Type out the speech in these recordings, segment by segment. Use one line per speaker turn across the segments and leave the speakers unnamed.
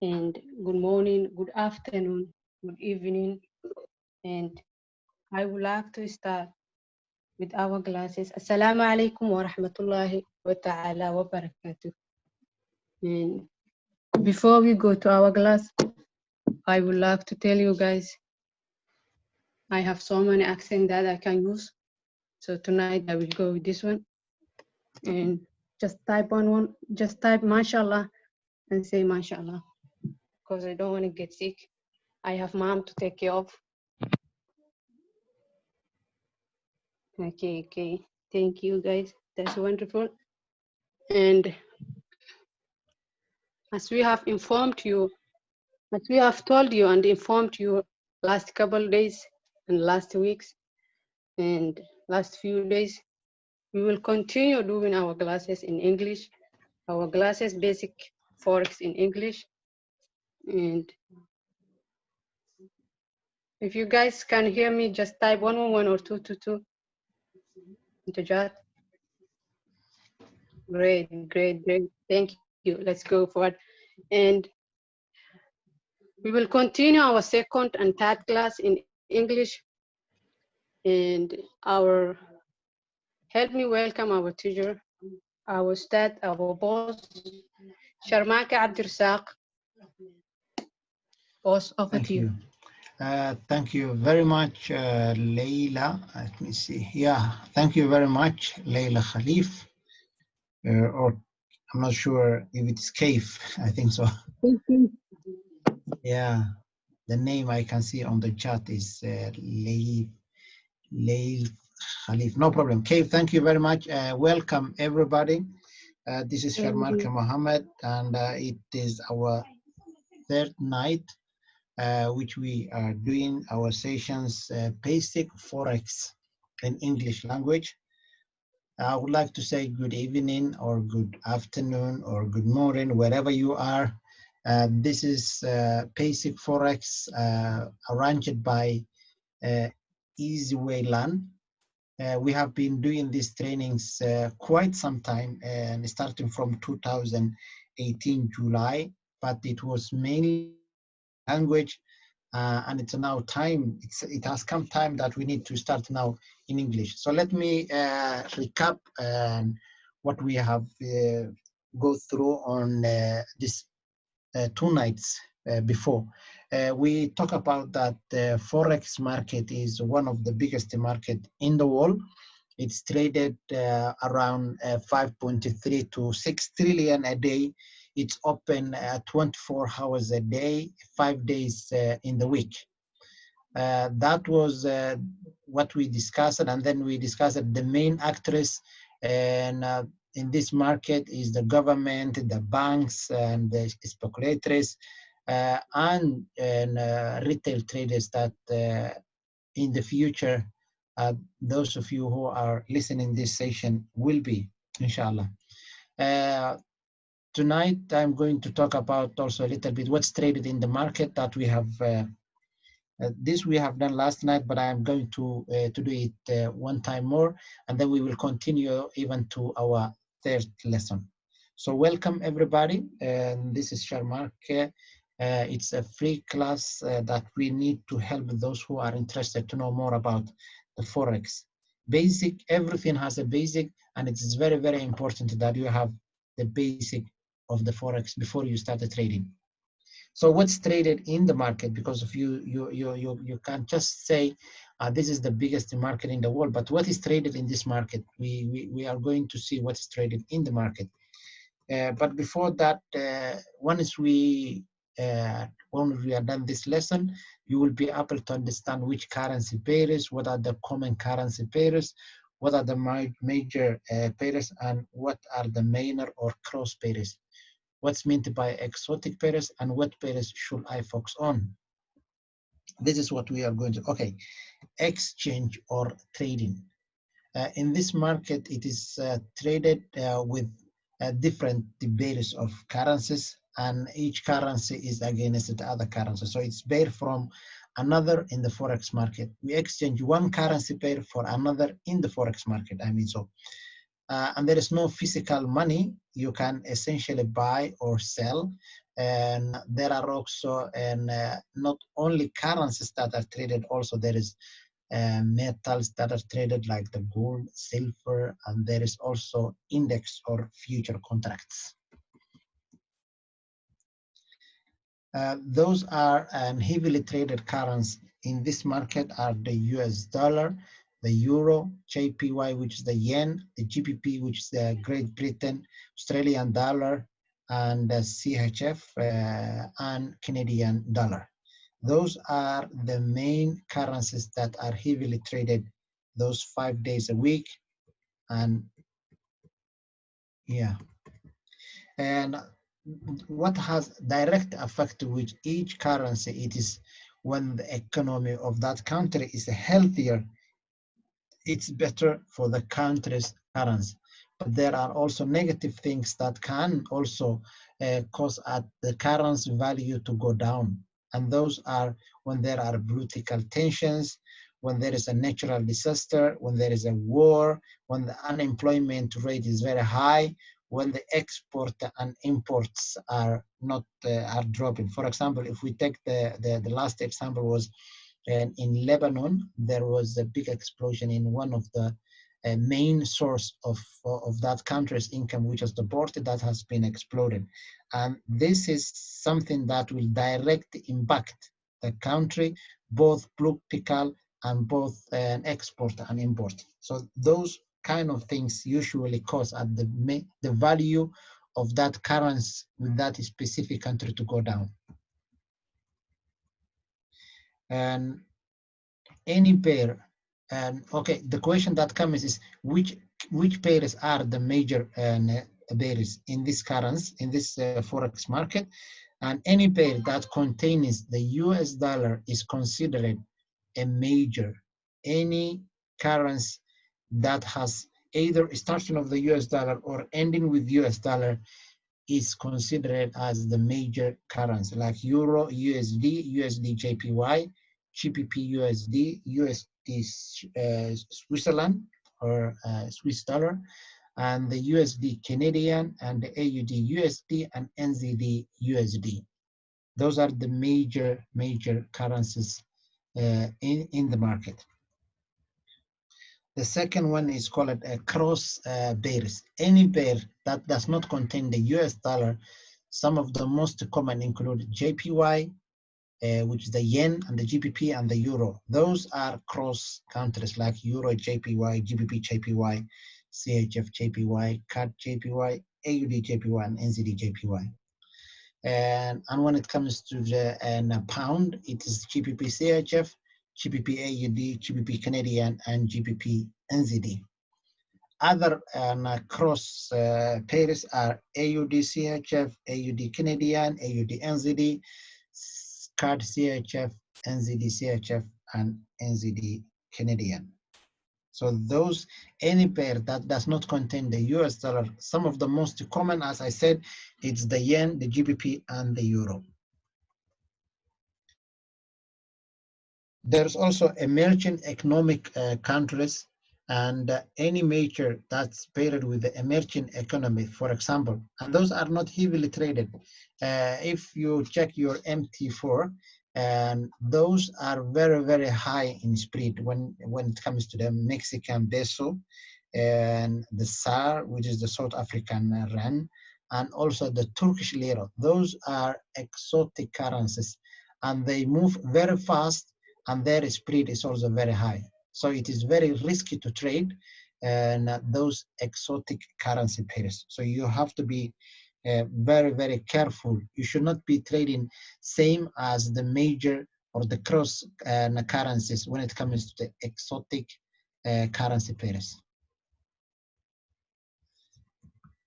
and good morning, good afternoon, good evening, and I would like to start with our classes. Assalamu alaikum wa rahmatullahi wa ta'ala wa barakatuh. And before we go to our class, I would like to tell you guys, I have so many accents that I can use. So tonight I will go with this one. And just type mashallah and say mashallah, because I don't want to get sick. I have mom to take care of. Okay. Thank you guys. That's wonderful. And as we have informed you, as we have told you and informed you last couple of days and last weeks and last few days, we will continue doing our classes in English, our classes basic Forex in English. And if you guys can hear me, just type 111 or 222 into chat. Great. Thank you. Let's go forward. And we will continue our second and third class in English. And help me welcome our teacher, our ustad, our boss, Sharmarke Abdirsaq. Boss, over to you.
Thank you very much, Leila. Let me see. Yeah, thank you very much, Leila Khalif. Or I'm not sure if it's Kaif. I think so. Yeah, the name I can see on the chat is Leil Khalif. No problem. Kaif, thank you very much. Welcome, everybody. This is Sharmarke Mohammed, and it is our third night which we are doing our sessions basic Forex in English language. I would like to say good evening or good afternoon or good morning, wherever you are. This is basic Forex arranged by Easywaylearn. We have been doing these trainings quite some time, and starting from 2018 July, but it was mainly language, and it's now time. It has come time that we need to start now in English. So let me recap what we have go through on this 2 nights before. We talk about that the Forex market is one of the biggest market in the world. It's traded around 5.3 to 6 trillion a day. It's open 24 hours a day, 5 days in the week. That was what we discussed, and then we discussed the main actors and in this market is the government, the banks, and the speculators, and retail traders that in the future, those of you who are listening this session will be, inshallah. Tonight, I'm going to talk about also a little bit what's traded in the market that we have. This we have done last night, but I am going to do it one time more, and then we will continue even to our third lesson. So welcome everybody. This is Sharmarke. It's a free class that we need to help those who are interested to know more about the Forex. Basic, everything has a basic, and it is very, very important that you have the basic of the Forex before you start the trading. So what's traded in the market? Because of you can't just say this is the biggest market in the world, but what is traded in this market? We are going to see what is traded in the market. But before that, once we are done this lesson, you will be able to understand which currency pairs, what are the common currency pairs, what are the major pairs, and what are the minor or cross pairs. What's meant by exotic pairs and what pairs should I focus on? This is what we are going to, okay, exchange or trading. In this market, it is traded with different pairs of currencies, and each currency is against the other currency. So it's pair from another in the Forex market. We exchange one currency pair for another in the Forex market, I mean so. and there is no physical money. You can essentially buy or sell. And there are also not only currencies that are traded, also there is metals that are traded like the gold, silver, and there is also index or future contracts. Those are heavily traded currencies in this market are the US dollar, the euro, JPY, which is the yen, the GBP, which is the Great Britain, Australian dollar, and the CHF and Canadian dollar. Those are the main currencies that are heavily traded those 5 days a week. And yeah, and what has direct effect with each currency, it is when the economy of that country is healthier, it's better for the country's currency. But there are also negative things that can also cause the currency value to go down. And those are when there are political tensions, when there is a natural disaster, when there is a war, when the unemployment rate is very high, when the export and imports are not are dropping. For example, if we take the last example was in Lebanon, there was a big explosion in one of the main source of that country's income, which is the port that has been exploded. And this is something that will directly impact the country, both political and both export and import. So those kind of things usually cause at the value of that currency with that specific country to go down. And any pair, and okay, the question that comes is which pairs are the major pairs in this currency, in this forex market, and any pair that contains the US dollar is considered a major. Any currency that has either starting of the US dollar or ending with US dollar is considered as the major currency, like Euro, USD, USD JPY, GBP USD, USD Switzerland or Swiss dollar, and the USD Canadian, and the AUD USD, and NZD USD. Those are the major currencies in the market. The second one is called a cross pairs. Any pair that does not contain the US dollar, some of the most common include JPY, which is the yen, and the GBP and the euro. Those are cross countries like Euro JPY, GBP JPY, CHF JPY, CAD JPY, AUD JPY, and NZD JPY. And when it comes to the pound, it is GBP CHF, GBP AUD, GBP Canadian, and GBP NZD. Other cross pairs are AUD CHF, AUD Canadian, AUD NZD, CAD CHF, NZD CHF, and NZD Canadian. So those, any pair that does not contain the US dollar, some of the most common, as I said, it's the yen, the GBP, and the euro. There's also emerging economic countries, and any major that's paired with the emerging economy, for example, and those are not heavily traded. If you check your MT4, and those are very high in spread when it comes to the Mexican peso, and the SAR, which is the South African rand, and also the Turkish lira. Those are exotic currencies, and they move very fast, and their spread is also very high. So it is very risky to trade and those exotic currency pairs. So you have to be very careful. You should not be trading same as the major or the cross currencies when it comes to the exotic currency pairs.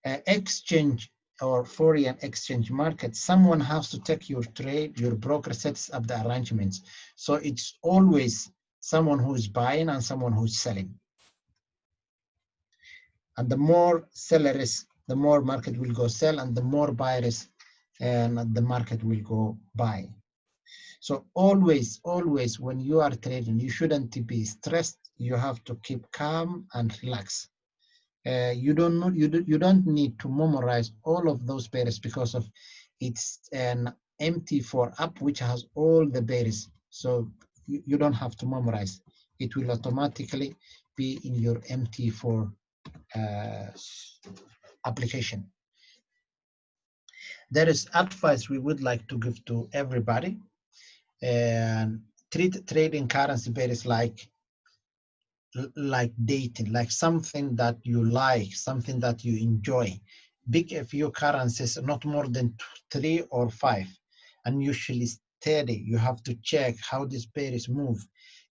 Exchange or foreign exchange market, someone has to take your trade, your broker sets up the arrangements. So it's always someone who is buying and someone who's selling. And the more sellers, the more market will go sell, and the more buyers, and the market will go buy. So always when you are trading, you shouldn't be stressed. You have to keep calm and relax. You don't need to memorize all of those pairs because of it's an MT4 app which has all the pairs. So you don't have to memorize. It will automatically be in your MT4 application. There is advice we would like to give to everybody, and treat trading currency pairs like dating, like something that you like, something that you enjoy. Pick a few currencies, not more than 3 or 5, and usually steady. You have to check how these pairs move.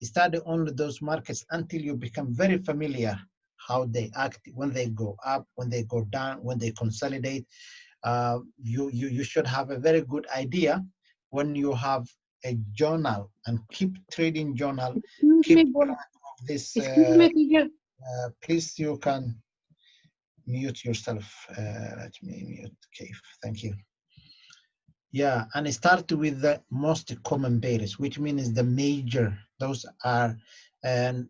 Study only those markets until you become very familiar how they act, when they go up, when they go down, when they consolidate. You should have a very good idea when you have a journal, and keep trading journal.
Excuse
Keep
me,
track of this.
excuse me, teacher.
Please, you can mute yourself. Let me mute. Okay, thank you. Yeah, and start with the most common pairs, which means the major. Those are, and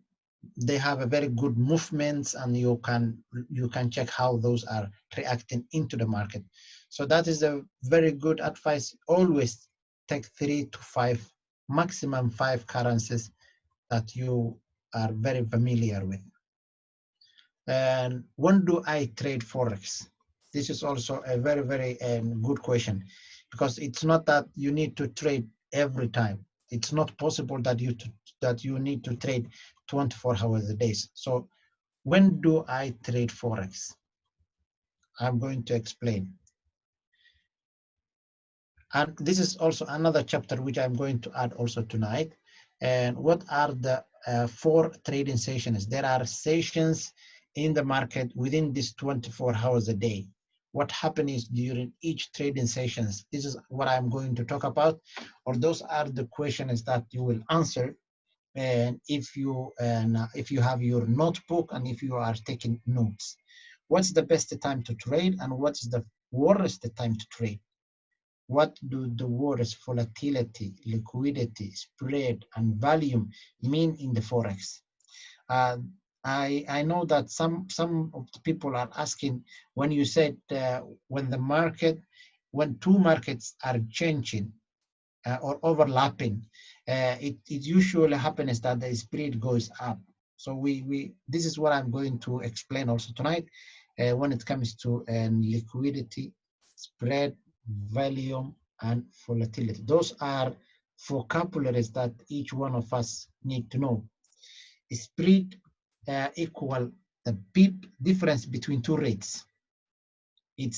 they have a very good movements, and you can check how those are reacting into the market. So that is a very good advice. Always take 3 to 5, maximum 5 currencies that you are very familiar with. And when do I trade Forex? This is also a very, very good question, because it's not that you need to trade every time. It's not possible that you need to trade 24 hours a day. So when do I trade Forex? I'm going to explain. And this is also another chapter which I'm going to add also tonight. And what are the 4 trading sessions? There are sessions in the market within these 24 hours a day. What happens during each trading sessions? This is what I'm going to talk about, or those are the questions that you will answer. And if you have your notebook, and if you are taking notes, what's the best time to trade, and what's the worst time to trade? What do the words volatility, liquidity, spread, and volume mean in the Forex? I know that some of the people are asking, when you said when two markets are changing or overlapping, it usually happens that the spread goes up. So this is what I'm going to explain also tonight when it comes to liquidity, spread, volume, and volatility. Those are vocabularies that each one of us need to know. Spread equal the pip difference between two rates. It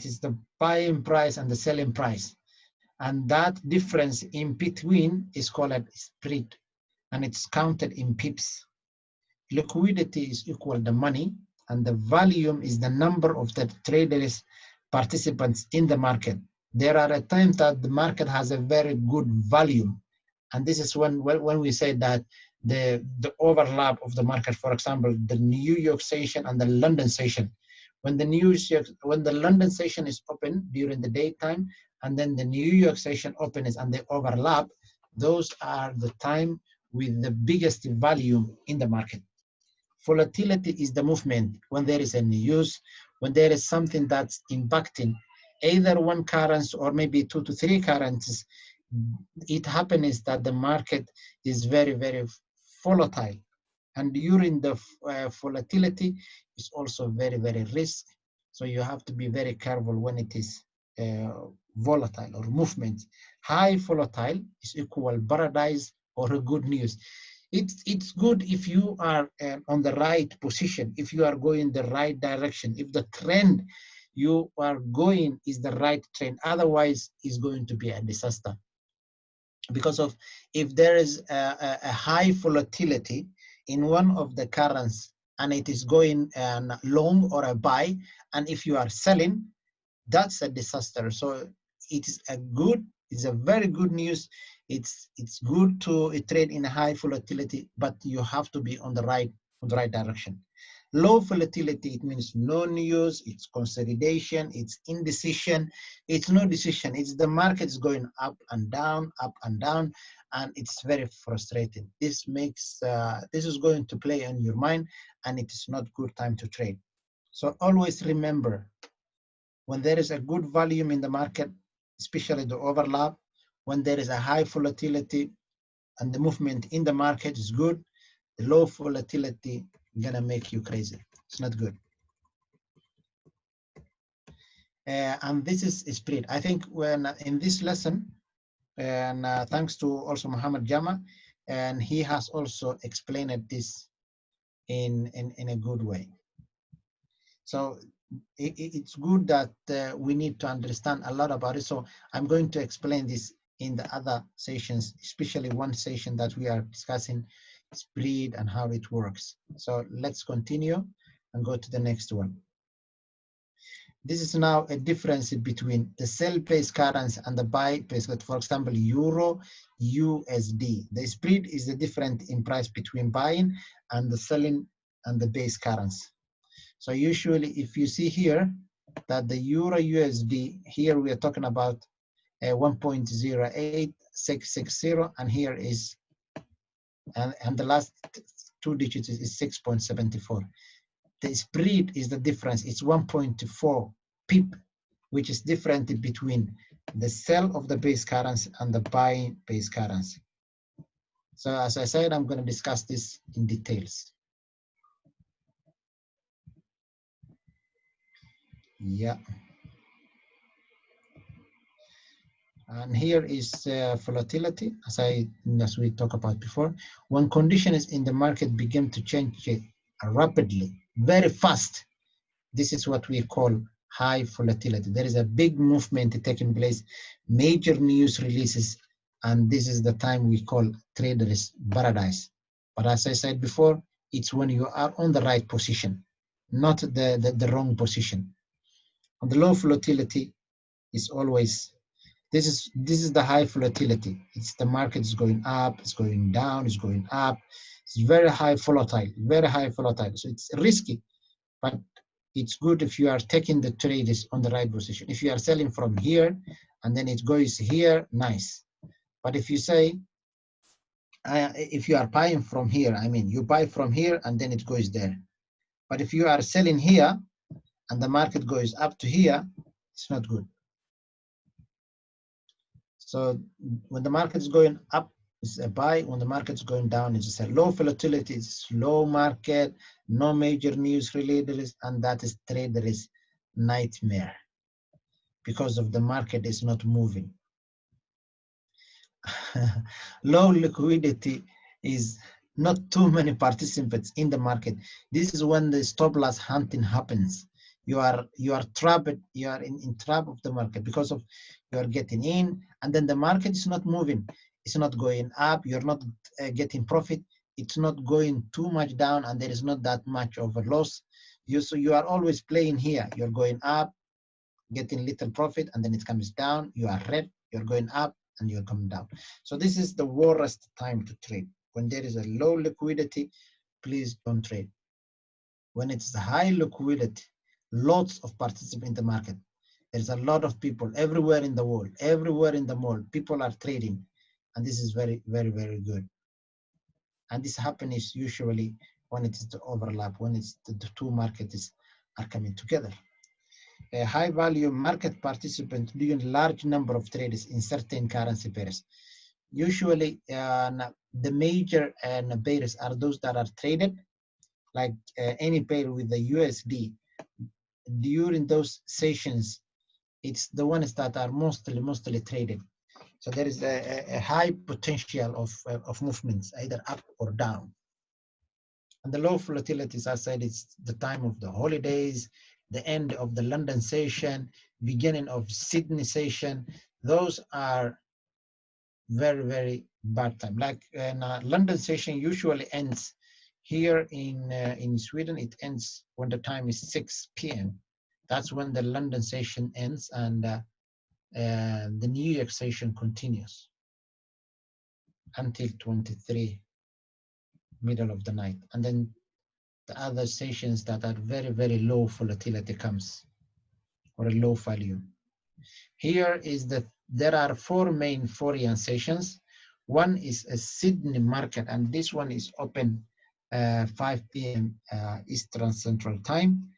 is the buying price and the selling price, and that difference in between is called a spread, and it's counted in pips. Liquidity is equal the money, and the volume is the number of the traders participants in the market. There are times that the market has a very good volume, and this is when we say that the overlap of the market, for example, the New York session and the London session. When the London session is open during the daytime, and then the New York session opens and they overlap, those are the time with the biggest volume in the market. Volatility is the movement when there is a news, when there is something that's impacting either one currency or maybe 2 to 3 currencies. It happens that the market is very, very volatile, and during the volatility is also very, very risk. So you have to be very careful when it is volatile or movement. High volatile is equal paradise or a good news. It's good if you are on the right position, if you are going the right direction, if the trend you are going is the right trend. Otherwise, it's going to be a disaster. Because of if there is a high volatility in one of the currencies and it is going long or a buy, and if you are selling, that's a disaster. So it's a very good news. It's good to trade in a high volatility, but you have to be on the right direction. Low volatility, it means no news, it's consolidation, it's indecision, it's no decision. It's the market is going up and down, and it's very frustrating. This makes, this is going to play on your mind, and it is not good time to trade. So always remember, when there is a good volume in the market, especially the overlap, when there is a high volatility and the movement in the market is good, the low volatility gonna make you crazy. It's not good. And this is spread. I think when in this lesson, and thanks to also Muhammad Jama, and he has also explained this in a good way. So it's good that we need to understand a lot about it. So I'm going to explain this in the other sessions, especially one session that we are discussing spread and how it works. So let's continue and go to the next one. This is now a difference between the sell-based currency and the buy-based, for example, Euro, USD. The spread is the difference in price between buying and the selling and the base currency. So usually if you see here that the Euro USD, here we are talking about 1.08660, and here is, and the last two digits is 6.74. The spread is the difference. It's 1.4 pip, which is different between the sell of the base currency and the buy base currency. So as I said, I'm going to discuss this in details. Yeah. And here is volatility, as we talked about before. When conditions in the market begin to change rapidly, very fast, this is what we call high volatility. There is a big movement taking place, major news releases, and this is the time we call traders paradise. But as I said before, it's when you are on the right position, not the wrong position. And the low volatility is always, this is the high volatility. It's the market is going up, it's going down, it's going up. It's very high volatile, very high volatile. So it's risky, but it's good if you are taking the trades on the right position. If you are selling from here and then it goes here, nice. But if you say, if you are buying from here, I mean, you buy from here and then it goes there. But if you are selling here and the market goes up to here, it's not good. So when the market is going up, it's a buy. When the market is going down, it's a low volatility, it's slow market, no major news related, and that is traders' nightmare because of the market is not moving. Low liquidity is not too many participants in the market. This is when the stop loss hunting happens. You are trapped, you are in trap of the market because of you are getting in and then the market is not moving. It's not going up, you're not getting profit. It's not going too much down and there is not that much of a loss. So you are always playing here. You're going up, getting little profit, and then it comes down. You are red, you're going up, and you're coming down. So this is the worst time to trade. When there is a low liquidity, please don't trade. When it's high liquidity, lots of participants in the market. There's a lot of people everywhere in the world, everywhere in the world, people are trading. And this is very, very, very good. And this happens usually when it is the overlap, when it's the two markets are coming together. A high value market participant doing large number of trades in certain currency pairs. Usually the major pairs are those that are traded, like any pair with the USD. During those sessions, it's the ones that are mostly traded. So there is a high potential of movements, either up or down. And the low volatility, as I said, it's the time of the holidays, the end of the London session, beginning of Sydney session. Those are very, very bad time. Like London session usually ends here in Sweden. It ends when the time is 6 p.m. That's when the London session ends, and the New York session continues until 23, middle of the night. And then the other sessions that are very, very low volatility comes, or a low value. Here is that there are four main foreign sessions. One is a Sydney market, and this one is open 5 p.m. Eastern Central Time.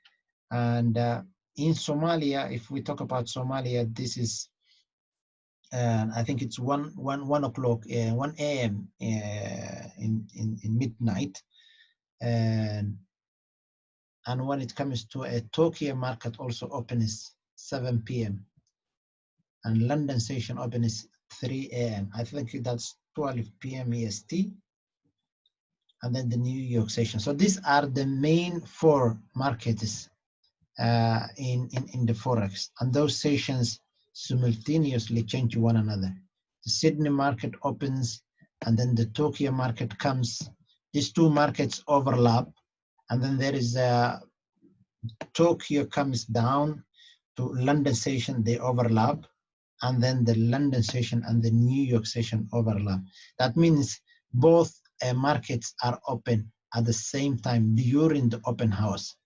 And in Somalia, if we talk about Somalia, this is I think it's 1 o'clock, 1 a.m. In midnight. And when it comes to a Tokyo market, also open is 7 p.m. and London session open is 3 a.m. I think that's 12 p.m. EST, and then the New York session. So these are the main four markets in the Forex, and those sessions simultaneously change one another. The Sydney market opens, and then the Tokyo market comes. These two markets overlap, and then there is Tokyo comes down to London session, they overlap, and then the London session and the New York session overlap. That means both markets are open at the same time during the open house.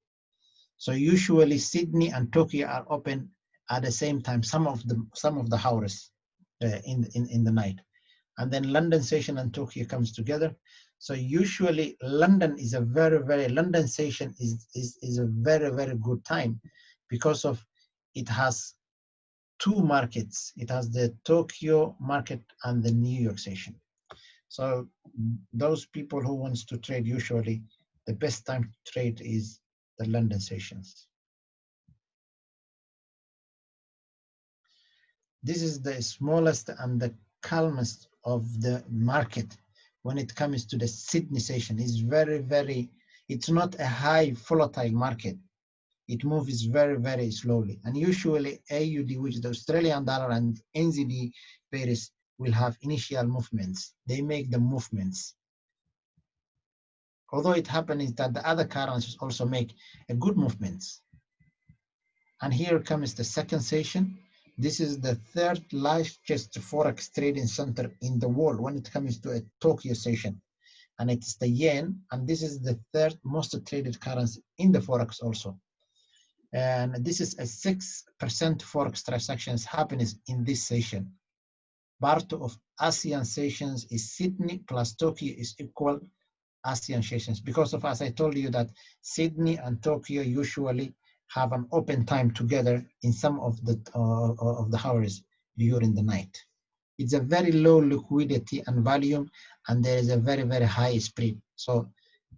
So usually Sydney and Tokyo are open at the same time, some of the hours in the night. And then London session and Tokyo comes together. So usually London is a London session is a very, very good time because of it has two markets. It has the Tokyo market and the New York session. So those people who wants to trade, usually the best time to trade is the London sessions. This is the smallest and the calmest of the market when it comes to the Sydney session. It's very, it's not a high volatile market. It moves very, very slowly. And usually AUD, which is the Australian dollar, and NZD pairs will have initial movements. They make the movements. Although it happens that the other currencies also make a good movements. And here comes the second session. This is the third largest Forex trading center in the world when it comes to a Tokyo session. And it's the yen, and this is the third most traded currency in the Forex also. And this is a 6% Forex transactions happiness in this session. Part of ASEAN sessions is Sydney plus Tokyo is equal ASEAN sessions, because of, as I told you, that Sydney and Tokyo usually have an open time together in some of the hours during the night. It's a very low liquidity and volume, and there is a very, very high spread. So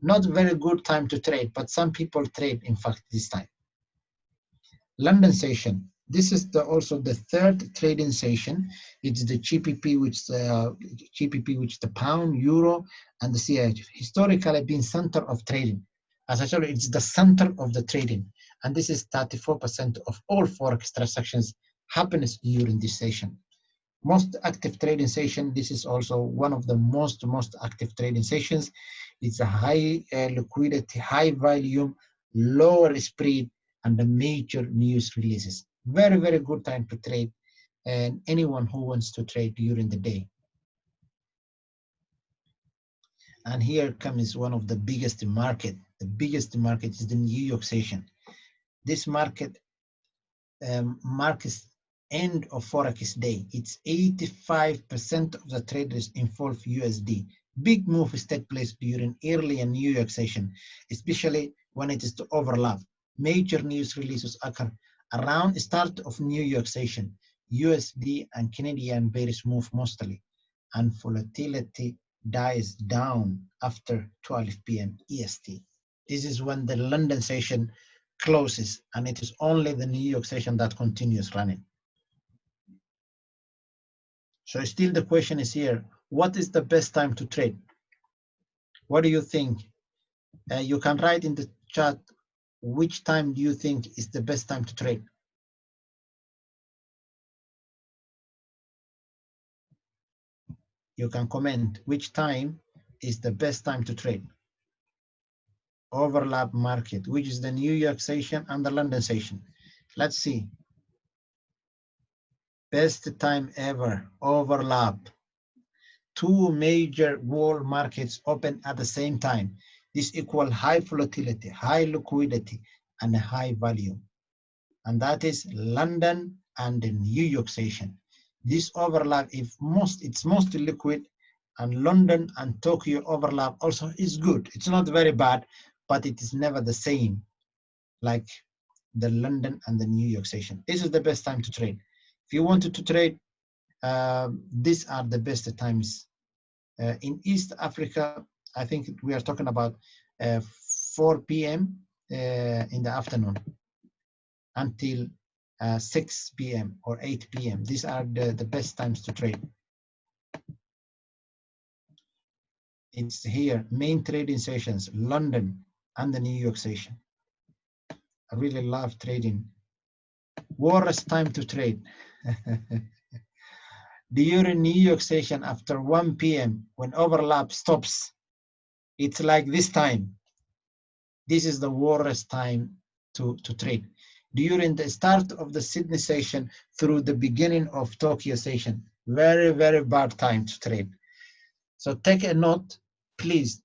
not very good time to trade, but some people trade, in fact, this time. London session. This is also the third trading session. It's the GBP, which the pound, euro, and the CHF. Historically been center of trading. As I told you, it's the center of the trading. And this is 34% of all Forex transactions happens during this session. Most active trading session. This is also one of the most active trading sessions. It's a high liquidity, high volume, lower spread, and the major news releases. Very, very good time to trade, and anyone who wants to trade during the day. And here comes one of the biggest market. The biggest market is the New York session. This market marks end of Forex day. It's 85% of the traders involve USD. Big moves take place during early and New York session, especially when it is to overlap. Major news releases occur around the start of New York session. USD and Canadian pairs move mostly, and volatility dies down after 12 p.m. EST. This is when the London session closes, and it is only the New York session that continues running. So still the question is here, what is the best time to trade? What do you think? You can write in the chat, which time do you think is the best time to trade? You can comment which time is the best time to trade. Overlap market, which is the New York session and the London session. Let's see. Best time ever, overlap. Two major world markets open at the same time. This equal high volatility, high liquidity, and a high volume. And that is London and the New York session. This overlap, it's mostly liquid, and London and Tokyo overlap also is good. It's not very bad, but it is never the same like the London and the New York session. This is the best time to trade. If you wanted to trade, these are the best times. In East Africa, I think we are talking about 4 p.m. In the afternoon until 6 p.m. or 8 p.m. These are the best times to trade. It's here, main trading sessions, London and the New York session. I really love trading. Worst time to trade. During New York session after 1 p.m. when overlap stops, it's like this time. This is the worst time to trade. During the start of the Sydney session through the beginning of Tokyo session, very, very bad time to trade. So take a note, please.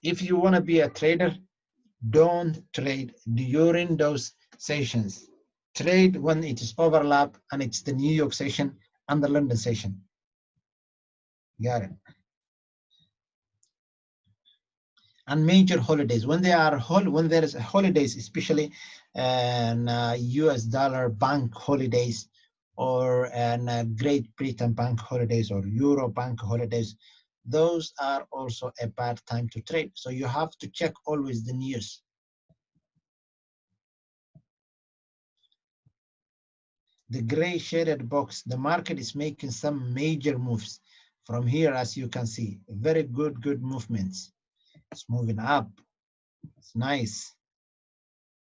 If you want to be a trader, don't trade during those sessions. Trade when it is overlap and it's the New York session and the London session. Got it. And major holidays, when there is holidays, especially US dollar bank holidays, or Great Britain bank holidays, or Euro bank holidays, those are also a bad time to trade. So you have to check always the news. The gray shaded box, the market is making some major moves from here, as you can see. Very good movements. It's moving up. It's nice.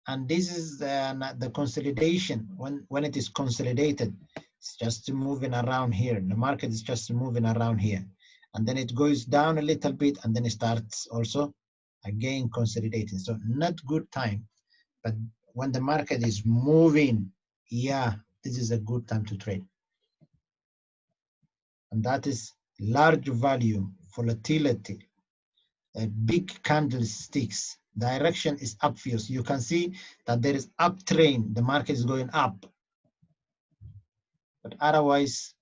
And this is the consolidation. When it is consolidated, it's just moving around here. The market is just moving around here. And then it goes down a little bit, and then it starts also again consolidating. So not good time. But when the market is moving, yeah, this is a good time to trade. And that is large volume, volatility, big candlesticks. Direction is upwards. You can see that there is up trend. The market is going up. But otherwise,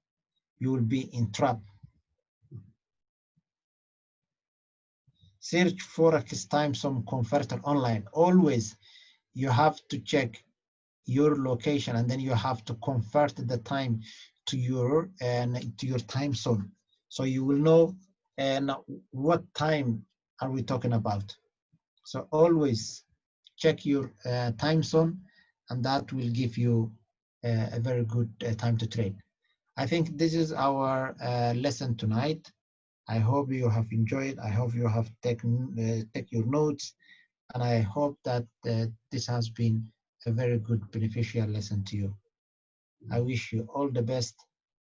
you will be in trap. Search Forex time zone converter online. Always, you have to check your location, and then you have to convert the time to your time zone, so you will know what time are we talking about. So always check your time zone, and that will give you a very good time to trade. I think this is our lesson tonight. I hope you have enjoyed. I hope you have taken take your notes, and I hope that this has been a very good beneficial lesson to you. I wish you all the best.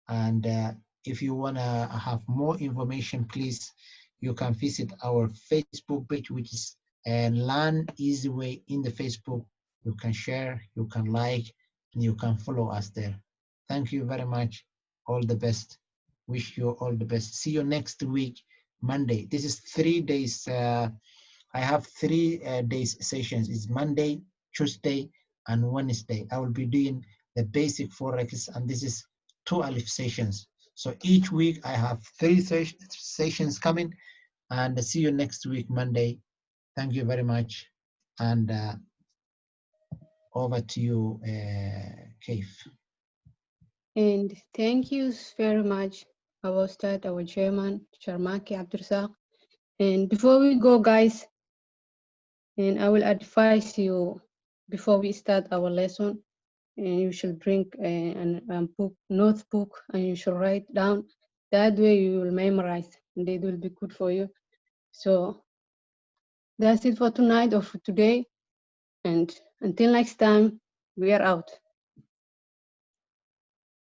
And if you want to have more information, please, you can visit our Facebook page, which is Learn Easy Way in the Facebook. You can share, you can like, and you can follow us there. Thank you very much. All the best. Wish you all the best. See you next week, Monday. This is 3 days. I have 3 days sessions. It's Monday, Tuesday, and Wednesday. I will be doing the basic Forex, and this is 2 alif sessions. So each week I have 3 sessions coming, and see you next week, Monday. Thank you very much. And over to you, Keith.
And thank you very much, our Ustad, our chairman, Sharmarke Abdurazak. And before we go, guys, and I will advise you, before we start our lesson, and you should bring a book, notebook, and you should write down. That way you will memorize, and it will be good for you. So that's it for tonight or for today. And until next time, we are out.